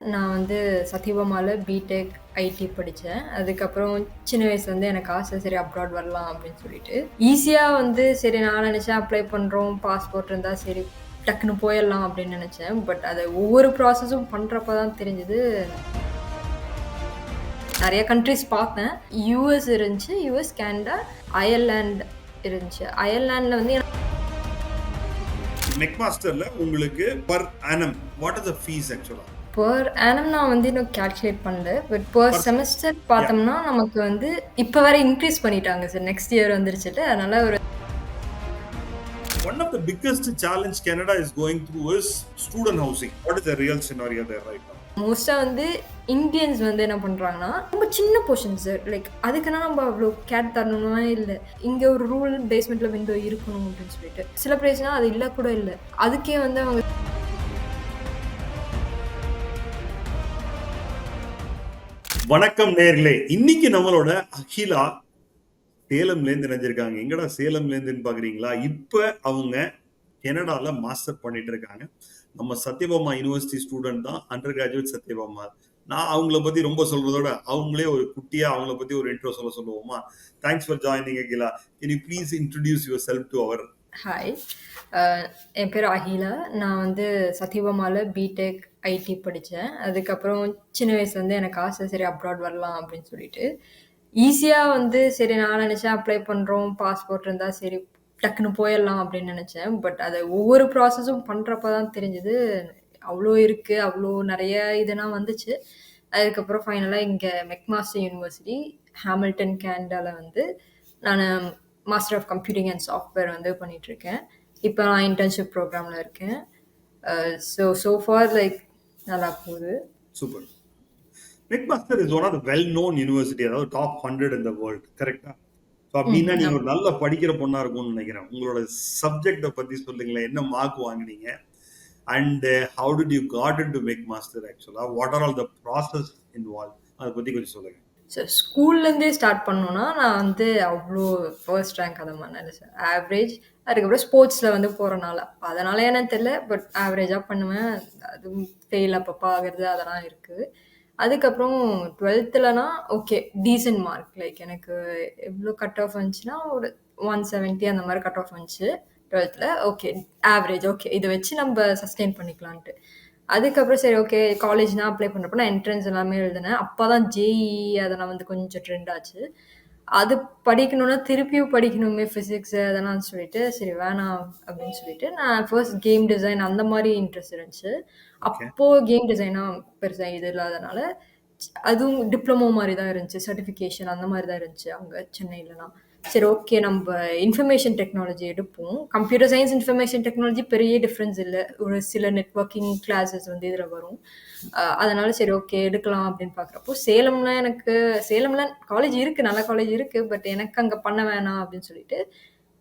நான் வந்து சத்யபாமால BTech ID படிச்சேன். அதுக்கப்புறம் சின்ன வயசுலேருந்து எனக்கு ஆசை, சரி அப்ராட் வரலாம் அப்படின்னு சொல்லிட்டு. ஈஸியா வந்து சரி நான் நினச்சேன் அப்ளை பண்ணுறோம், பாஸ்போர்ட் இருந்தா சரி டக்குன்னு போயிடலாம் அப்படின்னு நினச்சேன். பட் அது ஒவ்வொரு ப்ராசஸும் பண்ணுறப்ப தான் தெரிஞ்சது. நிறைய கண்ட்ரிஸ் பார்த்தேன். யுஎஸ் இருந்துச்சு, யுஎஸ், கனடா, அயர்லாந்து இருந்துச்சு. அயர்லாண்டில் வந்து மெக்மாஸ்டர்ல உங்களுக்கு per annum what are the fees ஆக்சுவலா? பெர் ஆனம் நான் வந்து இன்னும் கால்குலேட் பண்ணல. But per per semester yeah பார்த்தோம்னா நமக்கு வந்து இப்ப வேற இன்க்ரீஸ் பண்ணிட்டாங்க சார். நெக்ஸ்ட் இயர் வந்துருச்சுட்டு. அதனால ஒரு one of the biggest challenge Canada is going through is student housing. What is the real scenario there right now? மோஸ்டா வந்து இந்தியன்ஸ் வந்து என்ன பண்றாங்கன்னா, ரொம்ப சின்ன போர்ஷன் சார். லைக் அதுக்குன்னா நம்ம அவ்ளோ கேர் தரணும்னா இல்ல. இங்க ஒரு ரூல் பேஸ்மெண்ட்ல விண்டோ இருக்கணும் அப்படின்னு சொல்லிட்டு. சில பிளேஸ்னா அது இல்ல கூட இல்ல. அதுக்கே வந்து அவங்க வணக்கம் நேர்களே, இன்னைக்கு நம்மளோட அகிலா சேலம்ல இருந்து இணைஞ்சிருக்காங்க. எங்கடா சேலம்ல இருந்துன்னு பாக்குறீங்களா? இப்ப அவங்க கனடால மாஸ்டர் பண்ணிட்டு இருக்காங்க. நம்ம சத்யபாமா யுனிவர்சிட்டி ஸ்டூடெண்ட் தான், அண்டர் கிராஜுவேட் சத்யபாமா. நான் அவங்கள பத்தி ரொம்ப சொல்றதோட அவங்களே ஒரு குட்டியா அவங்கள பத்தி ஒரு இன்ட்ரோ சொல்லுவோமா? Thanks for joining Akila. Can you please introduce your yourself to? Our. Hi பேர் அகிலா. நான் வந்து சத்யபாமால பிடெக் ஐடி படிச்சேன். அதுக்கப்புறம் சின்ன வயசுலேருந்து எனக்கு ஆசை, சரி அப்ராட் வரலாம் அப்படின்னு சொல்லிட்டு. ஈஸியா வந்து சரி நான் நினச்சேன் அப்ளை பண்ணுறோம், பாஸ்போர்ட் இருந்தா சரி டக்குன்னு போயிடலாம் அப்படின்னு நினச்சேன். பட் அது ஒவ்வொரு ப்ராசஸும் பண்ணுறப்ப தான் தெரிஞ்சது. அவ்வளோ இருக்கு, அவ்வளோ நிறைய இதெல்லாம் வந்துச்சு. அதுக்கப்புறம் ஃபைனலாக இங்கே மெக்மாஸ்டர் யூனிவர்சிட்டி ஹாமில்டன் கனடால வந்து நான் master of computing and software வந்து பண்ணிகிட்ருக்கேன். இப்போ நான் இன்டர்ன்ஷிப் ப்ரோக்ராமில் இருக்கேன். ஸோ ஃபார் லைக் நல்லா போகுது. Super. McMaster is one of the well known university, அதாவது டாப் 100 இன் த வேர்ல்ட், கரெக்டா? ஸோ அப்படின்னா நீங்க ஒரு நல்ல படிக்கிற பொண்ணா இருக்கும்னு நினைக்கிறேன். உங்களோட சப்ஜெக்டை பத்தி சொல்லுங்களேன். என்ன மார்க் வாங்குனீங்க? And how did you got into McMaster actually? What are all the process involve? அதை பத்தி கொஞ்சம் சொல்லுங்க. சார் ஸ்கூல்லேருந்தே ஸ்டார்ட் பண்ணோன்னா நான் வந்து அவ்வளோ ஃபர்ஸ்ட் ரேங்க் அந்த மாதிரிலாம் இல்லை சார். ஆவரேஜ். அதுக்கப்புறம் ஸ்போர்ட்ஸில் வந்து போகிறனால அதனால என்னன்னு தெரில. பட் ஆவரேஜாக பண்ணுவேன். அதுவும் ஃபெயில் அப்பப்போ ஆகிறது அதெல்லாம் இருக்குது. அதுக்கப்புறம் 12த்லனா ஓகே டீசன்ட் மார்க். லைக் எனக்கு எவ்வளோ கட் ஆஃப் வந்துச்சுன்னா ஒரு 170 அந்த மாதிரி கட் ஆஃப் வந்துச்சு 12த்ல. Okay average. ஓகே இதை வச்சு நம்ம சஸ்டெயின் பண்ணிக்கலான்ட்டு. அதுக்கப்புறம் சரி ஓகே காலேஜ்னா அப்ளை பண்ணுறப்ப நான் என்ட்ரன்ஸ் எல்லாமே எழுதினேன். அப்போ தான் ஜேஇஇ அதெல்லாம் வந்து கொஞ்சம் ட்ரெண்ட் ஆச்சு. அது படிக்கணும்னா திருப்பியும் படிக்கணுமே ஃபிசிக்ஸ் அதெல்லாம் சொல்லிட்டு சரி வேணாம் அப்படின்னு சொல்லிட்டு நான் ஃபர்ஸ்ட் கேம் டிசைன் அந்த மாதிரி இன்ட்ரெஸ்ட் இருந்துச்சு. ஓகே. அப்போ கேம் டிசைனா பெருசா இது இல்லாதனால அதுவும் டிப்ளமோ மாதிரி தான் இருந்துச்சு. சர்டிஃபிகேஷன் அந்த மாதிரி தான் இருந்துச்சு அங்கே சென்னையிலலாம். சரி ஓகே நம்ம இன்ஃபர்மேஷன் டெக்னாலஜி எடுப்போம். கம்ப்யூட்டர் சயின்ஸ் இன்ஃபர்மேஷன் டெக்னாலஜி பெரிய டிஃப்ரென்ஸ் இல்லை. ஒரு சில நெட்வொர்க்கிங் கிளாஸஸ் வந்து இதில் வரும். அதனால சரி ஓகே எடுக்கலாம் அப்படின்னு பார்க்குறப்போ சேலம்ல காலேஜ் இருக்குது, நல்ல காலேஜ் இருக்குது. பட் எனக்கு அங்கே பண்ண வேணாம் அப்படின்னு சொல்லிட்டு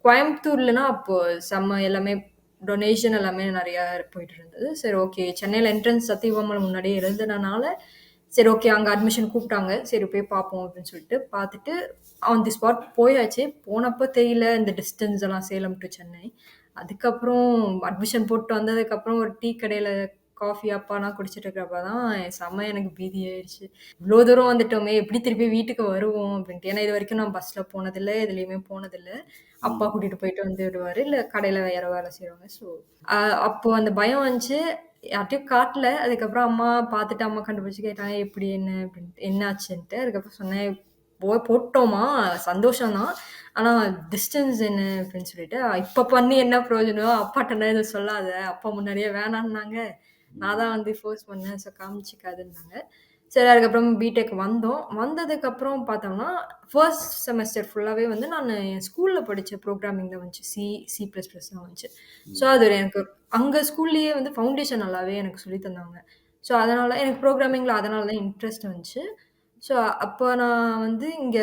கோயம்புத்தூர்லனா அப்போ செம்ம எல்லாமே டொனேஷன் எல்லாமே நிறையா போயிட்டு இருந்தது. சரி ஓகே சென்னையில் என்ட்ரன்ஸ் சத்தியபாமல் முன்னாடியே எழுதுனனால சரி ஓகே அங்கே அட்மிஷன் கூப்பிட்டாங்க. சரி போய் பார்ப்போம் அப்படின்னு சொல்லிட்டு பார்த்துட்டு ஆன் தி ஸ்பாட் போயாச்சு. போனப்போ தெரியல இந்த டிஸ்டன்ஸ் எல்லாம் சேலம் டு சென்னை. அதுக்கப்புறம் அட்மிஷன் போட்டு வந்ததுக்கப்புறம் ஒரு டீ கடையில் காஃபி அப்பாலாம் குடிச்சிட்டு இருக்கிறப்ப தான் செம்ம எனக்கு பீதி ஆயிடுச்சு. இவ்வளோ தூரம் வந்துட்டோமே எப்படி திருப்பி வீட்டுக்கு வருவோம் அப்படின்ட்டு. ஏன்னா இது வரைக்கும் நான் பஸ்ஸில் போனதில்லை, எதுலேயுமே போனதில்லை. அப்பா கூட்டிகிட்டு போயிட்டு வந்து விடுவார், இல்லை கடையில் வேற வேலை செய்வாங்க. ஸோ அப்போ அந்த பயம் வந்துச்சு. யார்ட்டையும் காட்டல. அதுக்கப்புறம் அம்மா பார்த்துட்டு அம்மா கண்டுபிடிச்சு கேட்டாங்க எப்படி என்ன அப்படின்ட்டு என்னாச்சுன்ட்டு. அதுக்கப்புறம் சொன்னேன் போட்டோமா சந்தோஷம் தான். ஆனா டிஸ்டன்ஸ் என்ன அப்படின்னு சொல்லிட்டு இப்ப பண்ணி என்ன பிரயோஜனம், அப்பாட்டெல்லாம் எதுவும் சொல்லாத, அப்பா முன்னாடியே வேணான்னாங்க. நான் தான் வந்து ஃபோர்ஸ் பண்ணேன். ஸோ காமிச்சிக்காதுன்னாங்க. சரி அதுக்கப்புறம் பிடெக் வந்தோம். வந்ததுக்கப்புறம் பார்த்தோம்னா, ஃபர்ஸ்ட் செமஸ்டர் ஃபுல்லாவே வந்து நானு என் ஸ்கூல்ல படிச்ச ப்ரோகிராமிங் தான் வந்துச்சு. சி பிளஸ் பிளஸ் தான் வந்துச்சு. ஸோ அது எனக்கு அங்க ஸ்கூல்லயே வந்து ஃபவுண்டேஷன் நல்லாவே எனக்கு சொல்லி தந்தாங்க. ஸோ அதனால எனக்கு ப்ரோகிராமிங்ல அதனால தான் இன்ட்ரெஸ்ட் வந்துச்சு. ஸோ அப்போ நான் வந்து இங்க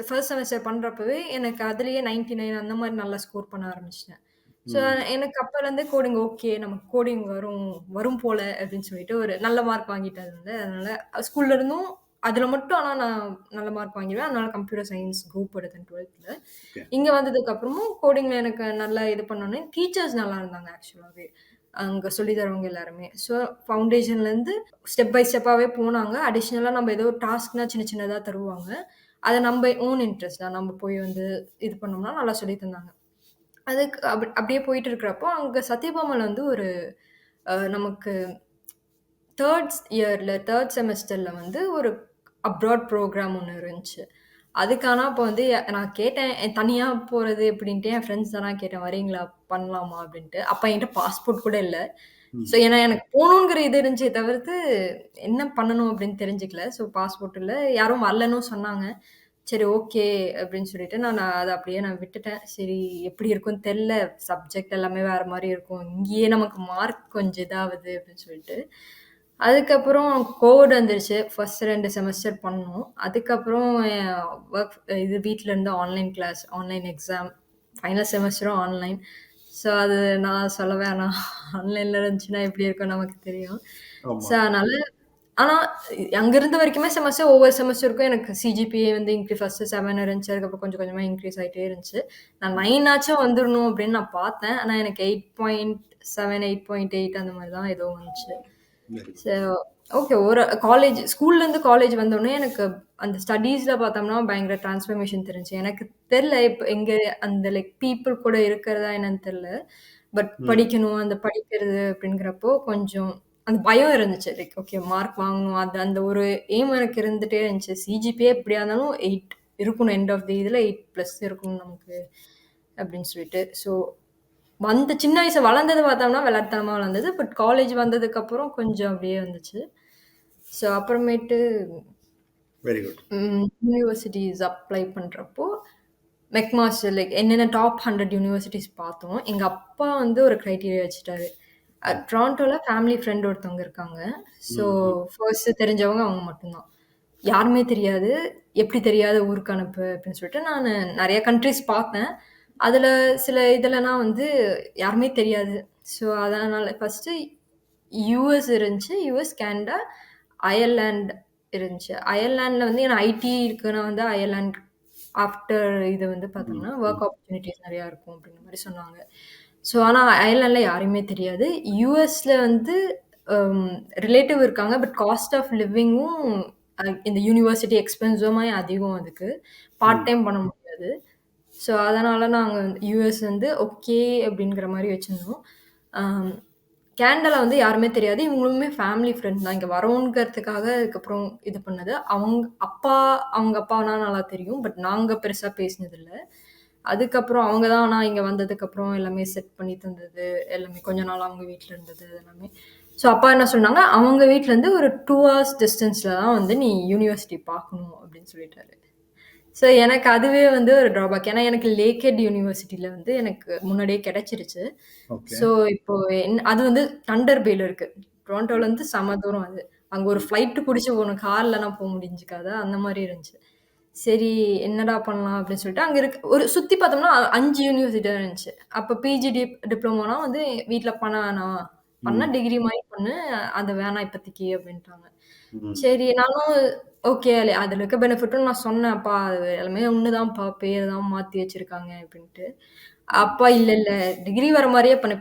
ஃபர்ஸ்ட் செமஸ்டர் பண்றப்பவே எனக்கு அதிலேயே 99 அந்த மாரி நல்லா ஸ்கோர் பண்ண ஆரம்பிச்சுட்டேன். ஸோ ம். எனக்கு அப்பலேருந்தே கோடிங் ஓகே. நமக்கு கோடிங் வரும் வரும் போல அப்படின்னு சொல்லிட்டு ஒரு நல்ல மார்க் வாங்கிட்டேன் அதுல. அதனால ஸ்கூல்ல இருந்தும் அதுல மட்டும் ஆனா நான் நல்ல மார்க் வாங்கிருவேன். அதனால கம்ப்யூட்டர் சயன்ஸ் குரூப் எடுத்தேன் 12த்ல. ஓகே. இங்க வந்ததுக்கு அப்புறமும் கோடிங்ல எனக்கு நல்லா இது பண்ணோனே டீச்சர்ஸ் நல்லா இருந்தாங்க ஆக்சுவலாவே. அங்க சொல்லி தரவங்க எல்லாருமே. ஸோ ஃபவுண்டேஷன்லேருந்து ஸ்டெப் பை ஸ்டெப்பாவே போனாங்க. அடிஷனலா நம்ம ஏதோ ஒரு டாஸ்க்னா சின்ன சின்னதா தருவாங்க. அத நம்ப ஓன் இன்ட்ரெஸ்ட் தான். நம்ம போய் வந்து இது பண்ணோம்னா நல்லா சொல்லி தந்தாங்க. அதுக்கு அப்படியே போயிட்டு இருக்கிறப்போ, அங்க சத்யபாமால வந்து ஒரு நமக்கு 3rd செமஸ்டர்ல வந்து ஒரு அப்ராட் ப்ரோகிராம் ஒண்ணு இருந்துச்சு. அதுக்கான அப்ப வந்து நான் கேட்டேன். தனியா போறது எப்படின்ட்டு என் ஃப்ரெண்ட்ஸ் தான் நான் கேட்டேன். "வரீங்களா? பண்ணலாமா?" அப்படின்ட்டு. அப்ப என்கிட்ட பாஸ்போர்ட் கூட இல்ல. ம். ஸோ ஏன்னா எனக்கு போணுங்கிற இது இருந்துச்சே தவிர்த்து, என்ன பண்ணணும் அப்படின்னு தெரிஞ்சுக்கல. ஸோ பாஸ்போர்ட் இல்ல. யாரும் வரலன்னும் சொன்னாங்க. சரி ஓகே அப்படின்னு சொல்லிட்டு நான் அத அப்படியே நான் விட்டுட்டேன். சரி எப்படி இருக்கும்னு தெரியல. சப்ஜெக்ட் எல்லாமே வேற மாரி இருக்கும். இங்கேயே நமக்கு மார்க் கொஞ்சம் இதாவுது அப்படின்னு சொல்லிட்டு. அதுக்கப்புறம் கோவிட் வந்துருச்சு. ஃபர்ஸ்ட் 2 செமஸ்டர் பண்ணோம். அதுக்கப்புறம் வொர்க் இது வீட்ல இருந்து online class, online exam. Final செமஸ்டரும் ஆன்லைன். ஸோ அது நான் சொல்ல வேணாம். ஆன்லைன்ல இருந்துச்சுன்னா எப்படி இருக்கும்னு நமக்கு தெரியும். ஆமா. ஸோ அதனால ஆனா அங்க இருந்த வரைக்குமே செமஸ்டர் ஒவ்வொரு செமஸ்டருக்கும் எனக்கு சிஜிபிஏ வந்து ஃபர்ஸ்ட் 7 இருந்துச்சு. அதுக்கப்புறம் கொஞ்சம் கொஞ்சமா இன்க்ரீஸ் ஆயிட்டே இருந்துச்சு. நான் 9 ஆச்சும் வந்துரணும் அப்படின்னு நான் பார்த்தேன். ஆனா எனக்கு 8.7, 8.8 அந்த மாரி தான் ஏதோ வந்துச்சு. Very good. So okay. ஒரு ஸ்கூல்லேருந்து காலேஜ் வந்தோனே எனக்கு அந்த ஸ்டடீஸ்ல பார்த்தோம்னா பயங்கர டிரான்ஸ்ஃபர்மேஷன் தெரிஞ்சுச்சு. எனக்கு தெரியல இப்ப எங்க அந்த லைக் பீப்பிள் கூட இருக்கிறதா என்னன்னு தெரியல. பட் ம். படிக்கணும், அந்த படிக்கிறது அப்படிங்கிறப்போ கொஞ்சம் அந்த பயம் இருந்துச்சு. லைக் ஓகே மார்க் வாங்கணும். அது அந்த ஒரு எய்ம் எனக்கு இருந்துட்டே இருந்துச்சு. சிஜிபிஏ எப்படியா இருந்தாலும் 8 இருக்கணும். எண்ட் ஆஃப் தி இதுல 8+ இருக்கணும் நமக்கு அப்படின்னு சொல்லிட்டு. ஸோ சின்ன வயசு வளர்ந்தது பார்த்தோம்னா விளையாட்டுத்தனமா வளர்ந்தது. பட் காலேஜ் வந்ததுக்கப்புறம் கொஞ்சம் அப்படியே வந்துச்சு. ஸோ அப்புறமேட்டு வெரி குட். யூனிவர்சிட்டீஸ் அப்ளை பண்றப்போ, மெக்மாஸ்டர் லைக் என்னென்ன டாப் 100 யூனிவர்சிட்டீஸ் பார்த்தோம். எங்க அப்பா வந்து ஒரு கிரைட்டீரியா வச்சுட்டாரு. ம். டொராண்டோல ஃபேமிலி ஃப்ரெண்ட் ஒருத்தவங்க இருக்காங்க. ஸோ ம். ம். ஃபர்ஸ்ட் தெரிஞ்சவங்க அவங்க மட்டும் தான். யாருமே தெரியாது. எப்படி தெரியாத ஊருக்கு அனுப்பு அப்படின்னு சொல்லிட்டு நானு நெறைய கண்ட்ரீஸ் பார்த்தேன். அதுல சில இதுலலாம் வந்து யாருமே தெரியாது. ஸோ அதனால ஃபர்ஸ்ட்டு யுஎஸ் இருந்துச்சு. யுஎஸ், கனடா, அயர்லாந்து இருந்துச்சு. அயர்லாந்துல வந்து ஏன்னா ஐடி இருக்குன்னா வந்து அயர்லாந்து ஆஃப்டர் இது வந்து ம். பார்த்தோம்னா, ம். வொர்க் ஆப்பர்ச்சுனிட்டீஸ் நெறையா இருக்கும் அப்படிங்கிற மாரி சொன்னாங்க. ஸோ ஆனா அயர்லாந்துல யாரையுமே தெரியாது. யுஎஸ்ல வந்து அம் ரிலேட்டிவ் இருக்காங்க. பட் காஸ்ட் ஆஃப் லிவிங்கும் இந்த யூனிவர்சிட்டி எக்ஸ்பென்ஸுமே அதிகம் அதுக்கு. பார்ட் ம். டைம் பண்ண முடியாது. ஸோ அதனால நாங்க யுஎஸ் வந்து ஓகே அப்படிங்கிற மாரி வச்சிருந்தோம். அம் கேனடால வந்து யாருமே தெரியாது. இவங்களுமே ஃபேமிலி ஃப்ரெண்ட் தான். இங்க வரோங்கிறதுக்காக அதுக்கப்புறம் இது பண்ணது. அவங்க அப்பானா நல்லா தெரியும். பட் நாங்க பெருசா பேசினதில்ல. அதுக்கப்புறம் அவங்க தான் ஆனா இங்க வந்ததுக்கப்புறம் எல்லாமே செட் பண்ணி தந்தது. எல்லாமே கொஞ்ச நாள் அவங்க வீட்ல இருந்தது எல்லாமே. ஸோ அப்பா என்ன சொன்னாங்க, அவங்க வீட்லருந்து ஒரு 2 ஹார்ஸ் டிஸ்டன்ஸ்ல தான் வந்து நீ யூனிவர்சிட்டி பார்க்கணும் அப்படின்னு சொல்லிட்டாரு. ஸோ எனக்கு அதுவே வந்து ஒரு ட்ராபேக். ஏன்னா எனக்கு லேக்கெட் யூனிவர்சிட்டில வந்து எனக்கு முன்னாடியே கிடைச்சிருச்சு. ஓகே. ஸோ இப்போ அது வந்து தண்டர் பேல இருக்கு. டொரண்டோலருந்து செம்ம தூரம் அது. அங்க ஒரு ஃப்ளைட் புடிச்சு போணும். கார்லலாம் முடிஞ்சுக்காதா? அந்த மாரி இருந்துச்சு. சரி என்னடா பண்ணலாம் அப்படின்னு சொல்லிட்டு அங்க ஒரு சுத்தி பார்த்தோம்னா 5 யூனிவர்சிட்டி தான் இருந்துச்சு. அப்ப பிஜி டிப்ளமோனா வந்து வீட்ல பண்ண வேணாம். பண்ணா ம். டிகிரி மாரி பண்ணு. அது வேணாம் இப்போதைக்கு அப்படின்ட்டாங்க. ம். சரி நானும் ஓகே அதுல இருக்க பெனிஃபிட்டும் நான் சொன்னேன். அப்பா அது எல்லாமே ஒண்ணுதான்ப்பா. பேர் தான் மாத்தி வச்சிருக்காங்க அப்படின்ட்டு. ம். அப்பா இல்ல இல்ல டிகிரி வர மாரியே பண்ணு.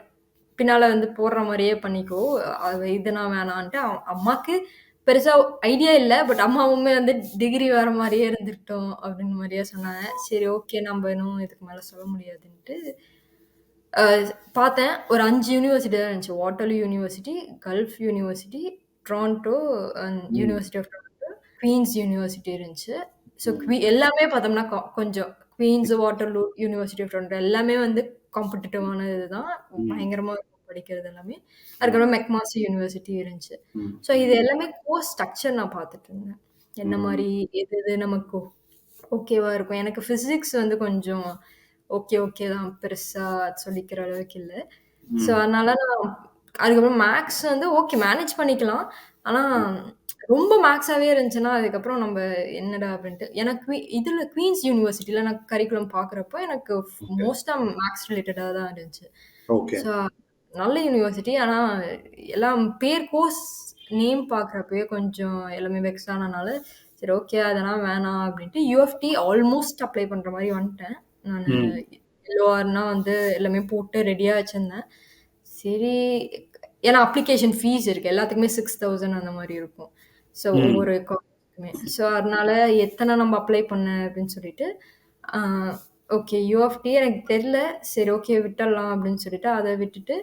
பின்னால வந்து போடுற மாரியே பண்ணிக்கோ. இதெல்லாம் வேணான்ட்டு அம்மாக்கு பெருசா ஐடியா இல்ல. பட் அம்மாவுமே வந்து டிகிரி வர மாரியே இருந்துட்டோம் அப்படின்னு மாரியே சொன்னாங்க. சரி ஓகே நம்ம இன்னும் இதுக்கு மேல சொல்ல முடியாதுன்ட்டு, அ பார்த்தேன். ஒரு 5 யூனிவர்சிட்டி தான் இருந்துச்சு. Waterloo university, Guelph university, Toronto hmm. University of Toronto, Queens university இருந்துச்சு. So hmm. எல்லாமே பார்த்தோம்னா கொஞ்சம் Queens, Waterloo, university of Toronto எல்லாமே வந்து காம்படிட்டிவான இதுதான். ம். பயங்கரமா இருக்கும் படிக்கிறது எல்லாமே. ம். அதுக்கப்புறம் மெக்மாஸ்டர் யூனிவர்சிட்டி இருந்துச்சு. ம். ஸோ இது எல்லாமே கோர்ஸ் ஸ்ட்ரக்சர் நான் பார்த்துட்டு இருந்தேன். என்ன ம். மாரி எது எது நமக்கு ஓகேவா இருக்கும். எனக்கு பிசிக்ஸ் வந்து கொஞ்சம் ஓகே, ஓகே தான். பெருசா சொல்லிக்கிற அளவுக்கு இல்ல. ஸோ ம். அதனால நான் அதுக்கப்புறம் மேத்ஸ் வந்து ஓகே மேனேஜ் பண்ணிக்கலாம். ஆனா ம். ரொம்ப மேத்ஸாவே இருந்துச்சுன்னா, அதுக்கப்புறம் என்னடா அப்படின்ட்டு. எனக்கு இதுல குயின்ஸ் யூனிவர்சிட்டில நான் கரிக்குலம் பார்க்குறப்போ எனக்கு ஓகே. மோஸ்ட்டா மேத்ஸ் ரிலேட்டடா தான் இருந்துச்சு. ஓகே. ஸோ நல்ல யூனிவர்சிட்டி. ஆனா எல்லாம் கோர்ஸ் நேம் பார்க்குறப்பயே கொஞ்சம் எல்லாமே வெக்ஸ் ஆனனால, சரி ஓகே அதெல்லாம் வேணாம் அப்படின்ட்டு யுஎஃப்டி ஆல்மோஸ்ட் அப்ளை பண்ற மாரி வந்துட்டேன். நானு ம். எல்ஓஆர்னா வந்து எல்லாமே போட்டு ரெடியா வச்சிருந்தேன். சரி, ஏன்னா அப்ளிகேஷன் ஃபீஸ் இருக்கு. எல்லாத்துக்குமே 6000 அந்த மாரி இருக்கும். ஸோ ம். ஒவ்வொரு காலேஜுக்குமே. ஸோ அதனால எத்தன நம்ம அப்ளை பண்ண அப்படின்னு சொல்லிட்டு, ஆ ஓகே யூஎஃப்டி எனக்கு தெரியல. சரி ஓகே விட்டுடலாம் அப்படின்னு சொல்லிட்டு அத விட்டுட்டு,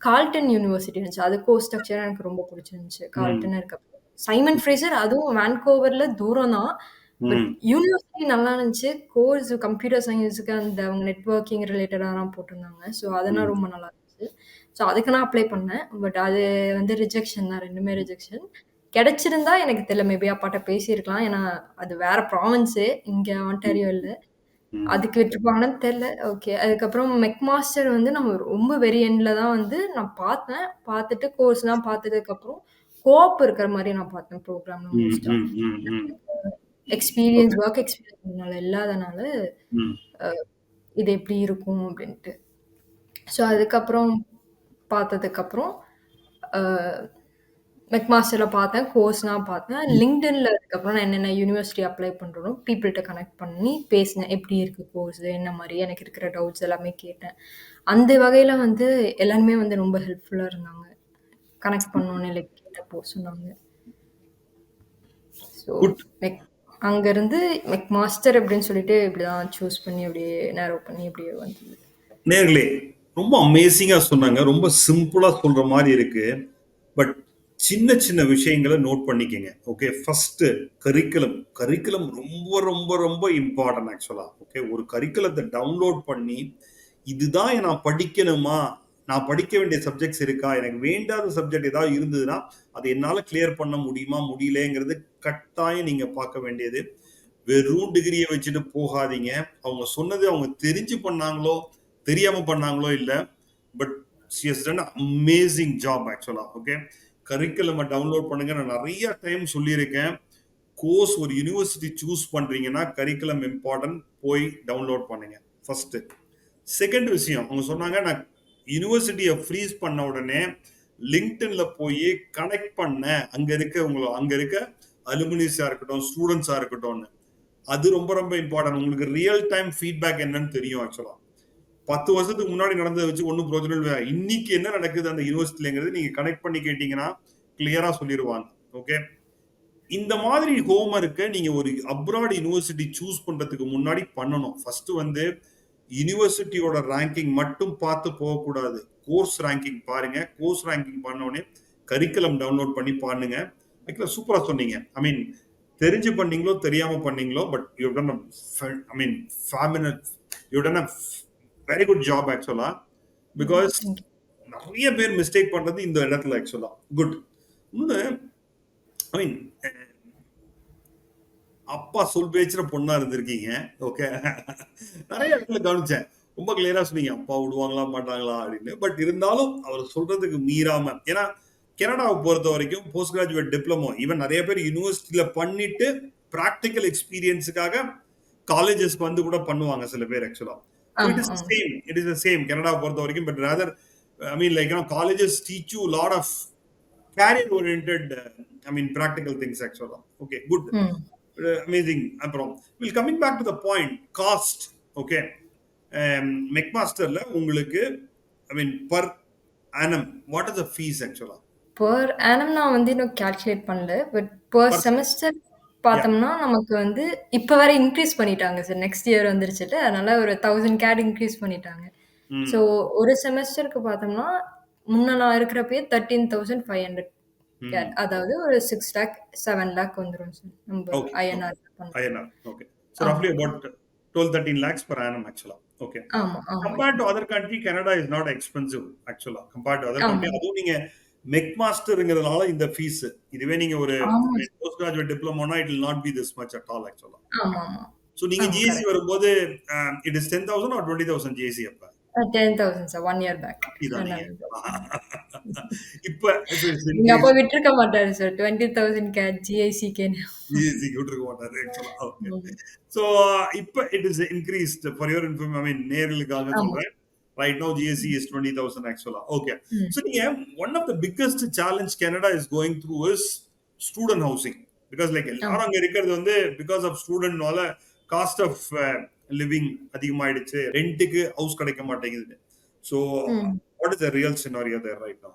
கால்டன் யூனிவர்சிட்டி இருந்துச்சு. அது கோர்ஸ் ஸ்ட்ரக்சர் எனக்கு ரொம்ப புடிச்சிருந்துச்சு. ம். கால்டன் இருக்கப்போ. சைமன் ஃப்ரேசர் அதுவும் வான்கோவர்ல தூரம் தான். பட் ம். யூனிவர்சிட்டி நல்லா இருந்துச்சு. கோர்ஸ் கம்ப்யூட்டர் சயன்ஸ்க்கு அந்த அவங்க நெட்வொர்க்கிங் ரிலேட்டடாலாம் போட்டிருந்தாங்க. ஸோ அதெல்லாம் ம். ரொம்ப நல்லா இருந்துச்சு. ஸோ அதுக்கு நான் அப்ளை பண்ணேன். பட் அது வந்து ரிஜெக்ஷன் தான் 2மே ரிஜெக்ஷன். கிடைச்சிருந்தா எனக்கு தெரியல. மேபி அப்பாட்ட பேசியிருக்கலாம். ஏன்னா அது வேற ப்ராவின்ஸு. இங்க ம். ஆன்டாரியோ இல்ல. ம். அதுக்கு விட்டுருப்பாங்களான்னு தெரியல. ஓகே. அதுக்கப்புறம் மெக்மாஸ்டர் வந்து நம்ம ரொம்ப வெரி எண்ட்ல தான் வந்து நான் பார்த்தேன். பார்த்துட்டு கோர்ஸ்லாம் பார்த்ததுக்கப்புறம் கோஆப் இருக்கிற மாரி நான் பார்த்தேன் ப்ரோகிராம்ல ம். மோஸ்ட்டா. ம். ம். ம். Experience, okay. வொர்க் எக்ஸ்பீரியன்ஸ் இல்லாதனால, ம். அ இது எப்படி இருக்கும் அப்படின்ட்டு. ஸோ அதுக்கப்புறம் பார்த்ததுக்கப்புறம், அ மெக்மாஸ்டர்ல பார்த்தேன். கோர்ஸ்லாம் பார்த்தேன். லிங்க்டின்ல அதுக்கப்புறம் நான் என்னென்ன யூனிவர்சிட்டி அப்ளை பண்றேனோ, பீப்பிள்ட்ட கனெக்ட் பண்ணி பேசினேன். எப்படி இருக்கு கோர்ஸ்? என்ன மாரி? எனக்கு இருக்கிற டவுட்ஸ் எல்லாமே கேட்டேன். அந்த வகையில வந்து எல்லாருமே வந்து ரொம்ப ஹெல்ப்ஃபுல்லா இருந்தாங்க. கனெக்ட் பண்ணோனே லைக் கேட்டப்போ சொன்னாங்க. So good. மெக் அங்கருந்து மெக்மாஸ்டர் அப்படின்னு சொல்லிட்டு இப்படிதான் சூஸ் பண்ணி அப்படியே நேரோ பண்ணி அப்படியே வந்தது. நேர்களே, ரொம்ப அமேசிங்கா சொன்னாங்க. ரொம்ப சிம்பிளா சொல்ற மாரி இருக்கு. பட் சின்ன சின்ன விஷயங்கள நோட் பண்ணிக்கங்க. ஓகே. First curriculum. கரிக்குலம் ரொம்ப ரொம்ப ரொம்ப இம்பார்ட்டன்ட் ஆக்சுவலா. ஓகே. ஒரு கரிக்குலத்த டவுன்லோட் பண்ணி, இதுதான் நான் படிக்கணுமா? நான் படிக்க வேண்டிய சப்ஜெக்ட்ஸ் இருக்கா? எனக்கு வேண்டாத சப்ஜெக்ட் ஏதாவது இருந்ததுன்னா, அத என்னால கிளியர் பண்ண முடியுமா? முடியலங்கிறது கட்டாயம் நீங்க பார்க்க வேண்டியது. வெறும் டிகிரிய வச்சுட்டு போகாதீங்க. அவங்க சொன்னது அவங்க தெரிஞ்சு பண்ணாங்களோ, தெரியாம பண்ணாங்களோ இல்ல. But she has done amazing job ஆக்சுவலா. ஓகே. கரிக்குலம டவுன்லோட் பண்ணுங்க. நான் நெறைய டைம் சொல்லியிருக்கேன். கோர்ஸ் ஒரு யுனிவர்சிட்டி சூஸ் பண்றீங்கன்னா, கரிக்குலம் இம்பார்ட்டன்ட் போய் டவுன்லோட் பண்ணுங்க. ஃபர்ஸ்ட். செகண்ட் விஷயம், அவங்க சொன்னாங்க நான் யுனிவர்சிட்டிய ஃப்ரீஸ் பண்ண உடனே லிங்க்டின்ல போய் கனெக்ட் பண்ணேன். அங்க இருக்க அலுமினிஸா இருக்கட்டும், ஸ்டூடண்ட்ஸா இருக்கட்டும்னு. அது ரொம்ப ரொம்ப இம்பார்ட்டன்ட். உங்களுக்கு ரியல் டைம் ஃபீட்பேக் என்னன்னு தெரியும் ஆக்சுவலா. 10 வருஷத்துக்கு முன்னாடி நடந்தத வச்சு ஒண்ணும் பிரயோஜனம் இல்ல. இன்னைக்கு என்ன நடக்குது அந்த யுனிவர்சிட்டிலங்கிறது நீங்க கனெக்ட் பண்ணி கேட்டீங்கன்னா, கிளியரா சொல்லிருவாங்க. ஓகே. இந்த மாதிரி ஹோம்வொர்க்க நீங்க ஒரு அப்ராட் யுனிவர்சிட்டி சூஸ் பண்றதுக்கு முன்னாடி பண்ணணும். ஃபர்ஸ்ட் வந்து யுனிவர்சிட்டியோட ரேங்கிங் மட்டும் பார்த்து போகக்கூடாது. கோர்ஸ் ரேங்கிங் பாருங்க. கோர்ஸ் ரேங்கிங் பண்ண உடனே கரிக்குலம் டவுன்லோட் பண்ணி பண்ணுங்க. ஆக்சுவலா சூப்பரா சொன்னீங்க. ஐ மீன் தெரிஞ்சு பண்ணீங்களோ, தெரியாம பண்ணீங்களோ, but you have done I mean ஃபேமினட் you done a very good job actually. Because thank you. நெறைய பேர் மிஸ்டேக் பண்றது இந்த இடத்துல ஆக்சுவலா. குட். இன்னொன்னு ஐ மீன் அப்பா சொல் பேச்சுற பொண்ணா இருந்திருக்கீங்க. ஓகே. நெறைய இடத்துல கவனிச்சேன். ரொம்ப கிளியரா சொன்னீங்க. அப்பா விடுவாங்களா, மாட்டாங்களா அப்படின்னு. பட் இருந்தாலும் அவர் சொல்றதுக்கு மீறாம ஏன்னா கனடாவ பொறுத்தவரைக்கும் போஸ்ட் கிராஜுவேட் டிப்ளமோ ஈவன் நெறைய பேர் யுனிவர்சிட்டில பண்ணிட்டு பிராக்டிகல் எக்ஸ்பீரியன்ஸ்க்காக காலேஜஸ்க்கு வந்து கூட பண்ணுவாங்க சில பேர் ஆக்சுவலா. ஸோ ஆமா, ஆமா. இட் இஸ் த சேம் கனடாவ பொறுத்தவரைக்கும். But rather I mean like colleges teach you lot of career oriented I mean practical things ஆக்சுவலா. Okay good. ம். அமேசிங். அப்புறம் will coming back to the point cost. Okay. மெக்மாஸ்டர்ல உங்களுக்கு I mean per annum what is the fees ஆக்சுவலா? Per annum நான் வந்து இன்னும் calculate பண்ணல. But per per semester yeah. பார்த்தோம்னா, நமக்கு வந்து இப்ப வேற இன்கிரீஸ் பண்ணிட்டாங்க சார். Next year வந்துருச்சுல்ல. அதனால ஒரு 1000 கேட் இன்கிரீஸ் பண்ணிட்டாங்க. ஸோ ம். ஒரு செமஸ்டருக்கு பார்த்தோம்னா, முன்ன நான் இருக்கிறப்பயே 13,500 கேட். ம். அதாவது ஒரு 6,00,000 7,00,000 வந்துரும் சார். நம்ப ஓகே. ஓகே. ஐஎன்ஆர் பண்ணா. ஐஎன்ஆர். ஓகே. ஸோ ஆமா, ரஃப்லி அபவுட் 12, 13 lakhs per annum ஆக்சுவலா. ஓகே. ஆமா, ஆமா, compared to other country Canada is not expensive ஆக்சுவலா. Compared to other country. ஆமா, அதுவும் நீங்க மெக்மாஸ்டர்ங்கிறதுனால இந்த ஃபீஸ். இதுவே நீங்க ஒரு ஆமா, போஸ்ட் கிராஜுவேட் டிப்ளமோனா it will not be this much at all ஆக்சுவலா. ஆமாமா. ஸோ நீங்க ஆமா, ஜிஎஸ்சி கரெக்ட். வரும்போது இட் இஸ் 10,000 ஆர் 20,000 ஜிஎஸ்சி அப்ப? 10,000 சார் 1 இயர் பேக். அப்படிதான் நீங்க. ம். இப்ப இப்ப இட்ஸ் எங்க அப்பா இன்கிரீஸ்ட். விட்டுருக்க மாட்டாரு சார். 20,000 கேட் ஜிஐசிகேன்னு. ஜிஎஸ்சிக்கு விட்டுருக்க மாட்டாரு ஆக்சுவலா. ஓகே. ம். ஸோ இப்ப இட் இஸ் இன்கிரீஸ்ட் ஃபார் யுவர் ஐ மீன் நேயர்களுக்காக ஆமா. சொல்றேன். Right now GSC is 20,000 actually. Okay. ம். So one of the biggest challenge Canada is going through is student housing. Because like ஆமா. எல்லாரும் அங்க இருக்கிறது வந்து because of studentனால காஸ்ட் ஆஃப் லிவிங் அதிகமாயிடுச்சு. ரெண்ட்டுக்கு ஹவுஸ் கிடைக்க மாட்டேங்குது. So, ம். what is the real scenario there right now?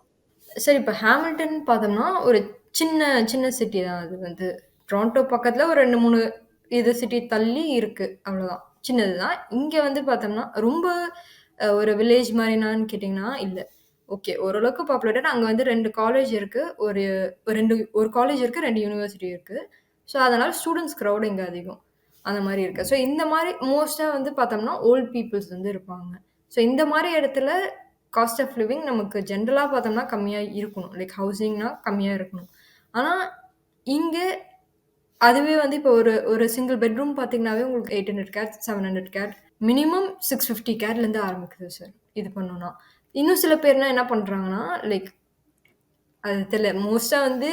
சரி இப்ப ஹாமில்டன் பார்த்தோம்னா, ஒரு சின்ன சின்ன சிட்டி தான் அது வந்து. டொரன்டோ பக்கத்துல ஒரு 2, 3 சிட்டி தள்ளி இருக்கு. அவ்வளோதான். சின்னது தான். இங்க வந்து பார்த்தோம்னா, ரொம்ப ஒரு வில்லேஜ் மாரினான்னு கேட்டீங்கன்னா, இல்ல. ஓகே. ஓரளவுக்கு பாப்புலேட்டட். அங்க வந்து 2 காலேஜ் இருக்கு. ஒரு 1 காலேஜ் இருக்கு, 2 யூனிவர்சிட்டி இருக்கு. ஸோ, அதனால ஸ்டூடண்ட்ஸ் கிரவுட் இங்க அதிகம். அந்த மாரி இருக்கு. ஸோ, இந்த மாரி மோஸ்ட்டா வந்து பார்த்தோம்னா, ஓல்ட் பீப்பிள்ஸ் வந்து இருப்பாங்க. ஸோ, இந்த மாரி இடத்துல காஸ்ட் ஆஃப் லிவிங் நமக்கு ஜென்ரலா பார்த்தோம்னா கம்மியா இருக்கணும். லைக் ஹவுசிங்னா கம்மியா இருக்கணும். ஆனா, இங்க அதுவே வந்து இப்போ ஒரு ஒரு சிங்கிள் பெட்ரூம் பார்த்தீங்கன்னாவே உங்களுக்கு 800 கேட், 700 கேட், மினிமம் 650 கேட்லேருந்து ஆரம்பிக்குது சார். இது பண்ணணும்னா. இன்னும் சில பேர்லாம் என்ன பண்றாங்கன்னா, லைக் அது தெரியல. மோஸ்ட்டா வந்து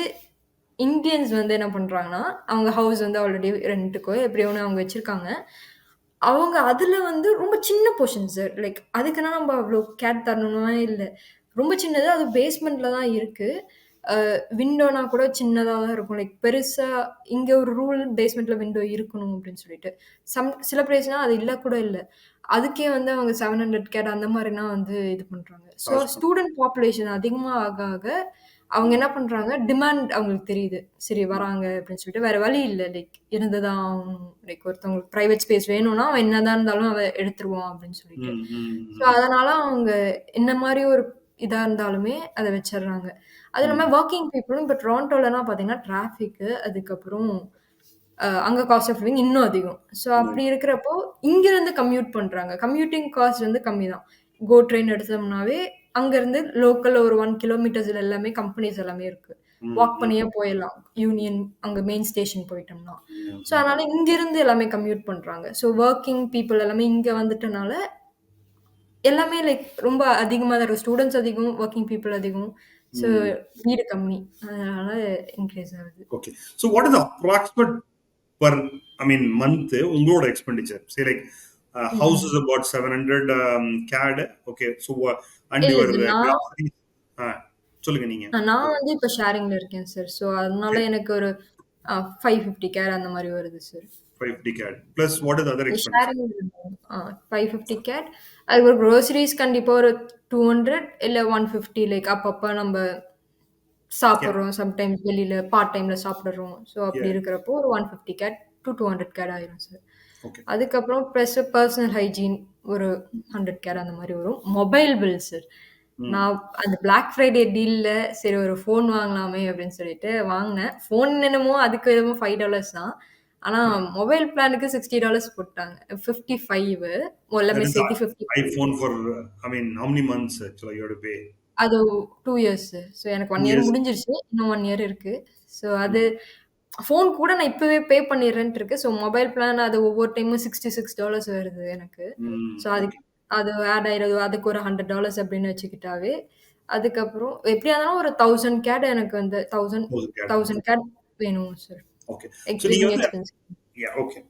இந்தியன்ஸ் வந்து என்ன பண்றாங்கன்னா, அவங்க ஹவுஸ் வந்து ஆல்ரெடி ரென்ட்டுக்கோ எப்படியோ ஒண்ணு அவங்க வச்சிருக்காங்க. அவங்க அதுல வந்து ரொம்ப சின்ன போர்ஷன் சார். லைக் அதுக்குன்னா நம்ம அவ்ளோ கேர் தரணும்னா இல்ல. ரொம்ப சின்னது. அது பேஸ்மெண்ட்ல தான் இருக்கு. விண்டோனா கூட சின்னதா தான் இருக்கும். லைக் பெருசா இங்க ஒரு ரூல் பேஸ்மெண்ட்ல விண்டோ இருக்கணும் அப்படின்னு சொல்லிட்டு. சில பிளேஸ்னா அது இல்ல கூட இல்ல. அதுக்கே வந்து அவங்க 700 கேட் அந்த மாரினா வந்து இது பண்றாங்க. ஸோ Charge பண்ண ஸ்டூடண்ட் பாப்புலேஷன் அதிகமா ஆக ஆக அவங்க என்ன பண்றாங்க, டிமாண்ட் அவங்களுக்கு தெரியுது. சரி வராங்க அப்படின்னு சொல்லிட்டு வேற வழி இல்ல. லைக் இருந்து தான் ஆகணும். லைக் ஒருத்தவங்களுக்கு பிரைவேட் ஸ்பேஸ் வேணும்னா, அவன் என்னதான் இருந்தாலும் அவன் எடுத்துருவான் அப்படின்னு சொல்லிட்டு. ம், ம், ஸோ ம், அதனால அவங்க என்ன மாரி ஒரு இதா இருந்தாலுமே அத வச்சுர்றாங்க. அது இல்லாம ம், வொர்க்கிங் பீப்பிளும் இப்ப டொரன்டோலலாம் பார்த்தீங்கன்னா, டிராஃபிக்கு அதுக்கப்புறம் அங்க காஸ்ட் ஆஃப் லிவிங் இன்னும் அதிகம். ஸோ ம், அப்படி இருக்கிறப்போ, இங்கிருந்து கம்யூட் பண்றாங்க. கம்யூட்டிங் காஸ்ட் வந்து கம்மி தான். கோ ட்ரெயின் எடுத்தோம்னாவே, அங்கருந்து லோக்கல்ல ஒரு 1 கிலோமீட்டர்ஸ்ல எல்லாமே கம்பெனிஸ் எல்லாமே இருக்கு. ம், வாக் ம், பண்ணியே போயிரலாம். யூனியன் அங்க மெயின் ஸ்டேஷன் போயிட்டோம்னா. ம், ஸோ ம், அதனால இங்கிருந்து எல்லாமே கம்யூட் பண்றாங்க. ஸோ வொர்க்கிங் பீப்பிள் எல்லாமே இங்க வந்துட்டனால, எல்லாமே லைக் ரொம்ப அதிகமா தான் இருக்கு. ஸ்டூடண்ட்ஸ் அதிகம், வொர்க்கிங் பீப்பிள் அதிகம். ஸோ ம். வீடு கம்மி. அதனால இன்கிரீஸ் ஆகுது. Okay. So, what is the approximate per, I mean, month உங்களோட expenditure? Say like house is ம். about 700 CAD. Okay. So, and இல்ல your சார். groceries. ஆ, சொல்லுங்க நீங்க. நான் வந்து இப்ப ஷேரிங்ல இருக்கேன் சார். ஸோ அதனால Okay. எனக்கு ஒரு 550 கேர் அந்த மாரி வருது sir. 550 CAD. Plus, what is the other expenses? Sharing 550 CAD. அதுக்கு ஒரு குரோசரிஸ் கண்டிப்பா ஒரு 200 இல்ல 150 லைக் அப்பப்ப நம்ப Yeah. சாப்பிடுறோம். சம்டைம்ஸ் வெளியில பார்ட் டைம்ல சாப்பிடுறோம். ஸோ அப்படி Yeah. இருக்கிறப்போ ஒரு 150 கேட் டூ 200 கேட் ஆயிரும் சார். Okay. அதுக்கப்புறம் ப்ளஸ் பர்சனல் ஹைஜீன் ஒரு 100 கேர் அந்த மாரி வரும். Mobile bill sir. ம். நான் அந்த பிளாக் ஃப்ரைடே டீல்ல சரி ஒரு ஃபோன் வாங்கலாமே அப்படின்னு சொல்லிட்டு வாங்குனேன். ஃபோன் என்னமோ அதுக்கு என்னமோ $5 தான். ஆனா மொபைல் பிளானுக்கு $60 போட்டாங்க. 55 That எல்லாமே is the சேர்த்து 55 iPhone for, I mean, how many months actually you have to pay? அது 2 இயர்ஸ். ஸோ எனக்கு 1 2 இயர் years. முடிஞ்சிருச்சு. இன்னும் 1 இயர் இருக்கு. ஸோ அது ம். ஃபோன் கூட நான் இப்பவே பே பண்ணிடுறேன்ட்டு இருக்கு. ஸோ மொபைல் பிளான் அது ஒவ்வொரு டைமும் $66 வருது எனக்கு. ம். ஸோ அதுக்கு Okay. அது ஆட் ஆயிடுது. அதுக்கு ஒரு $100 அப்படின்னு வச்சுக்கிட்டாவே, அதுக்கப்புறம் எப்படியா இருந்தாலும் ஒரு 1000 கேட் எனக்கு வந்து 1000 1000 CAD. 1000 கேட் வேணும் சார். Okay. So, நீங்க லிவிங் வந்து எக்ஸ்பென்ஸ். yeah, okay.